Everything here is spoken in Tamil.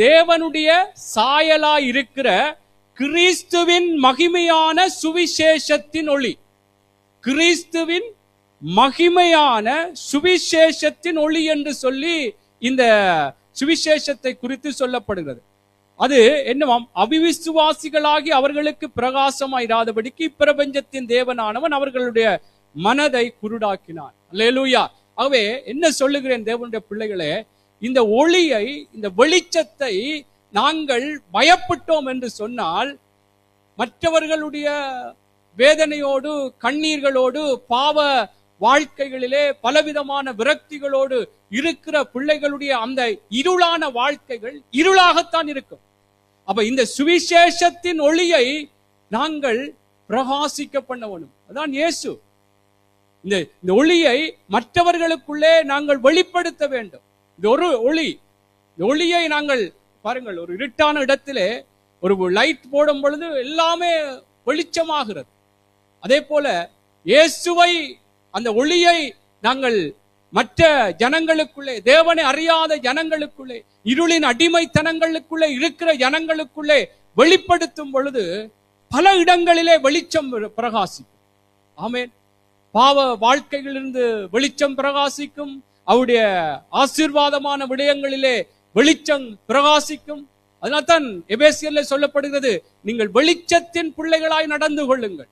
தேவனுடைய சாயலாய் இருக்கிற கிறிஸ்துவின் மகிமையான சுவிசேஷத்தின் ஒளி. கிறிஸ்துவின் மகிமையான சுவிசேஷத்தின் ஒளி என்று சொல்லி இந்த சுவிசேஷத்தை குறித்து சொல்லப்படுகிறது. அது என்னவாம்? அவிவிசுவாசிகளாகி அவர்களுக்கு பிரகாசமாயிராதபடிக்கு இப்பிரபஞ்சத்தின் தேவனானவன் அவர்களுடைய மனதை குருடாக்கினான். அல்லேலூயா. ஆகவே என்ன சொல்லுகிறேன் தேவனுடைய பிள்ளைகளே, இந்த ஒளியை, இந்த வெளிச்சத்தை நாங்கள் பயப்பட்டோம் என்று சொன்னால், மற்றவர்களுடைய வேதனையோடு, கண்ணீர்களோடு, பாவ வாழ்க்கைகளிலே பலவிதமான விரக்திகளோடு இருக்கிற பிள்ளைகளுடைய அந்த இருளான வாழ்க்கைகள் இருளாகத்தான் இருக்கும். அப்ப இந்த சுவிசேஷத்தின் ஒளியை நாங்கள் பிரகாசிக்க பண்ண வேணும். அதான் இயேசு. இந்த ஒளியை மற்றவர்களுக்குள்ளே நாங்கள் வெளிப்படுத்த வேண்டும். இந்த ஒரு ஒளி, இந்த ஒளியை நாங்கள் பாருங்கள், ஒரு இருட்டான இடத்திலே ஒரு லைட் போடும் பொழுது எல்லாமே வெளிச்சமாகிறது. அதே போல இயேசுவை, அந்த ஒளியை நாங்கள் மற்ற ஜனங்களுக்குள்ளே, தேவனை அறியாத ஜனங்களுக்குள்ளே, இருளின் அடிமைத்தனங்களுக்குள்ளே இருக்கிற ஜனங்களுக்குள்ளே வெளிப்படுத்தும் பொழுது பல இடங்களிலே வெளிச்சம் பிரகாசிக்கும். ஆமென். பாவ வாழ்க்கைகளிலிருந்து வெளிச்சம் பிரகாசிக்கும். அவருடைய ஆசீர்வாதமான விடயங்களிலே வெளிச்சம் பிரகாசிக்கும். அதனால்தான் எபேசியர்ல சொல்லப்படுகிறது, நீங்கள் வெளிச்சத்தின் பிள்ளைகளாய் நடந்து கொள்ளுங்கள்.